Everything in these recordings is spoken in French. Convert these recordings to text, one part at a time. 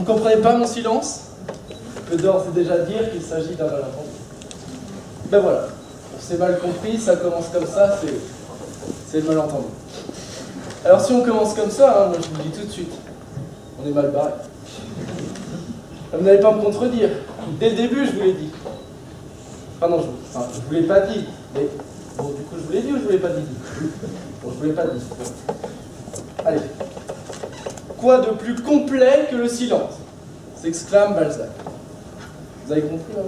ne comprenez pas mon silence? Je peux d'ores et déjà dire qu'il s'agit d'un malentendu. Ben voilà, on s'est mal compris, ça commence comme ça, c'est le malentendu. Alors si on commence comme ça, moi je vous le dis tout de suite, on est mal barré. Vous n'allez pas me contredire, dès le début je vous l'ai dit. Enfin non, je vous l'ai pas dit, mais bon du coup je vous l'ai dit ou je vous l'ai pas dit? Bon, je vous l'ai pas dit. Allez. Quoi de plus complet que le silence? S'exclame Balzac. Vous avez compris là?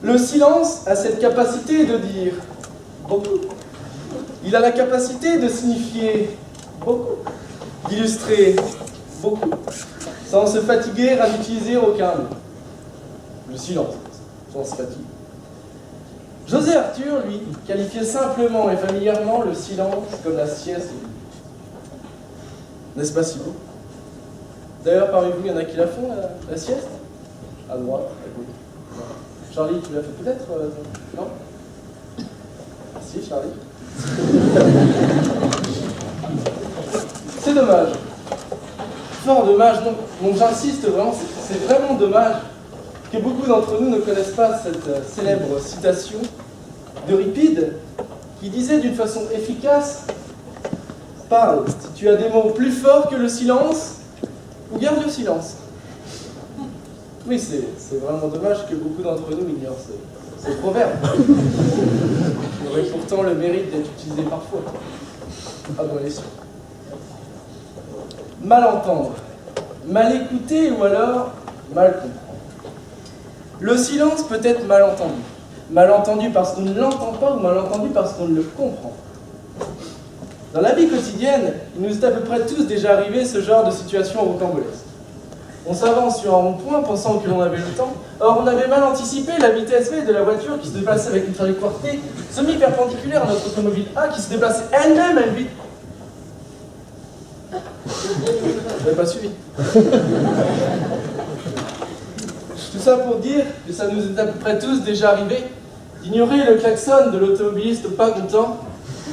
Le silence a cette capacité de dire beaucoup. Il a la capacité de signifier beaucoup, d'illustrer beaucoup, sans se fatiguer à n'utiliser aucun mot. Le silence, sans se fatiguer. José Arthur, lui, qualifiait simplement et familièrement le silence comme la sieste. N'est-ce pas si beau? D'ailleurs, parmi vous, il y en a qui la font, la sieste? À droite, à gauche. Charlie, tu l'as fait peut-être? Non? Si, Charlie. C'est dommage. Fort dommage, donc j'insiste vraiment, c'est vraiment dommage que beaucoup d'entre nous ne connaissent pas cette célèbre citation d'Euripide qui disait d'une façon efficace: parle, si tu as des mots plus forts que le silence, ou garde le silence. Oui, c'est vraiment dommage que beaucoup d'entre nous ignorent ce proverbe. Il aurait pourtant le mérite d'être utilisé parfois. Ah bon, allez, sûr. Mal entendre, mal écouter ou alors mal comprendre. Le silence peut être mal entendu. Mal entendu parce qu'on ne l'entend pas ou mal entendu parce qu'on ne le comprend pas. Dans la vie quotidienne, il nous est à peu près tous déjà arrivé ce genre de situation rocambolesque. On s'avance sur un rond-point pensant que l'on avait le temps, or on avait mal anticipé la vitesse V de la voiture qui se déplaçait avec une trajectoire T semi-perpendiculaire à notre automobile A qui se déplaçait elle-même à une vitesse. Je n'avais pas suivi. Tout ça pour dire que ça nous est à peu près tous déjà arrivé d'ignorer le klaxon de l'automobiliste pas content.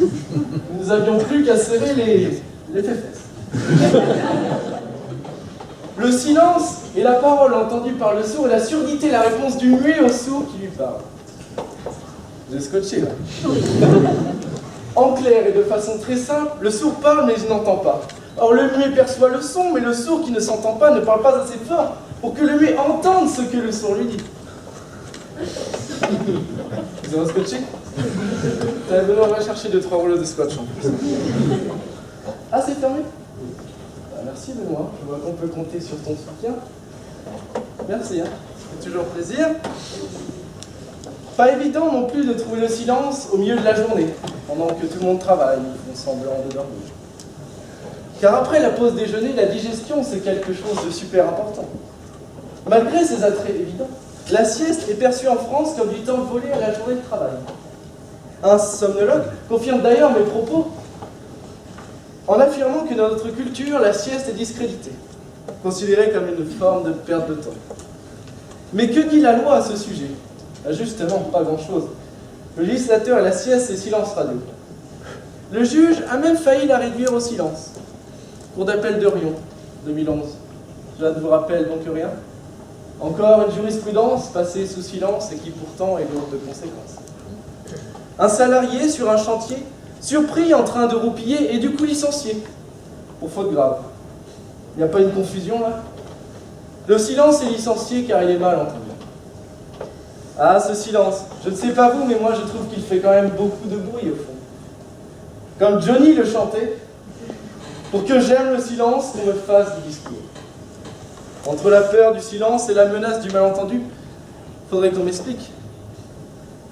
Nous n'avions plus qu'à serrer les fesses. Le silence est la parole entendue par le sourd et la surdité, la réponse du muet au sourd qui lui parle. J'ai scotché là. En clair et de façon très simple, le sourd parle mais il n'entend pas. Or le muet perçoit le son, mais le sourd qui ne s'entend pas ne parle pas assez fort pour que le muet entende ce que le sourd lui dit. Vous avez scotché? On va chercher 2-3 rouleaux de scotch en plus. Ah, c'est fermé? Merci Benoît, je vois qu'on peut compter sur ton soutien. Merci, hein. Ça fait toujours plaisir. Pas évident non plus de trouver le silence au milieu de la journée, pendant que tout le monde travaille, ils font semblant de dormir. Car après la pause déjeuner, la digestion c'est quelque chose de super important. Malgré ces attraits évidents, la sieste est perçue en France comme du temps volé à la journée de travail. Un somnologue confirme d'ailleurs mes propos en affirmant que dans notre culture, la sieste est discréditée, considérée comme une forme de perte de temps. Mais que dit la loi à ce sujet? Justement, pas grand-chose. Le législateur et la sieste, c'est silence radio. Le juge a même failli la réduire au silence. Cour d'appel de Rion, 2011. Cela ne vous rappelle donc rien? Encore une jurisprudence passée sous silence et qui pourtant est lourde de conséquences. Un salarié sur un chantier surpris en train de roupiller et du coup licencié pour faute grave. Il n'y a pas une confusion là? Le silence est licencié car il est mal entendu. Ah, ce silence, je ne sais pas vous, mais moi je trouve qu'il fait quand même beaucoup de bruit au fond. Comme Johnny le chantait, pour que j'aime le silence, qu'on me fasse du discours. Entre la peur du silence et la menace du malentendu, faudrait qu'on m'explique.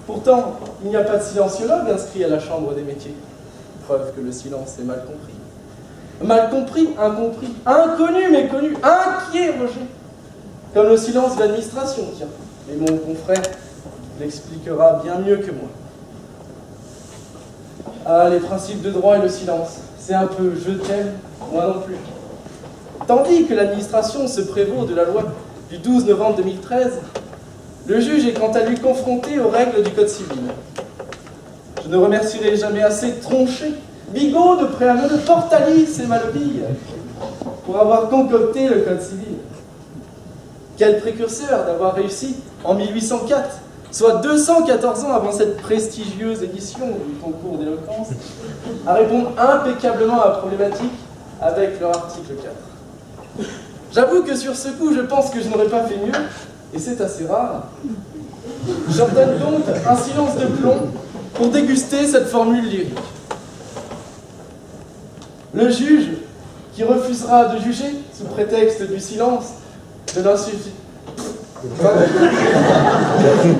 Pourtant, il n'y a pas de silenciologue inscrit à la Chambre des métiers. Preuve que le silence est mal compris. Mal compris, incompris, inconnu mais connu, inquiet, rejet. Comme le silence de l'administration, tiens. Mais mon confrère l'expliquera bien mieux que moi. Ah, les principes de droit et le silence, c'est un peu je t'aime, moi non plus. Tandis que l'administration se prévaut de la loi du 12 novembre 2013, le juge est quant à lui confronté aux règles du Code civil. Je ne remercierai jamais assez Tronchet, Bigot de Préameux, Portalis et Malobille. pour avoir concocté le Code civil. Quel précurseur d'avoir réussi en 1804, soit 214 ans avant cette prestigieuse édition du concours d'éloquence, à répondre impeccablement à la problématique avec leur article 4. J'avoue que sur ce coup, je pense que je n'aurais pas fait mieux, et c'est assez rare. J'ordonne donc un silence de plomb pour déguster cette formule lyrique. Le juge qui refusera de juger sous prétexte du silence, de l'insuffisance.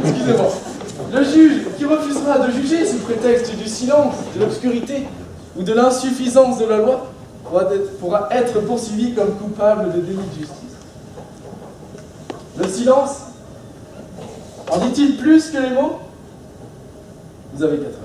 Excusez-moi. Le juge qui refusera de juger sous prétexte du silence, de l'obscurité ou de l'insuffisance de la loi pourra être poursuivi comme coupable de délit de justice. Le silence en dit-il plus que les mots? Vous avez 4 heures.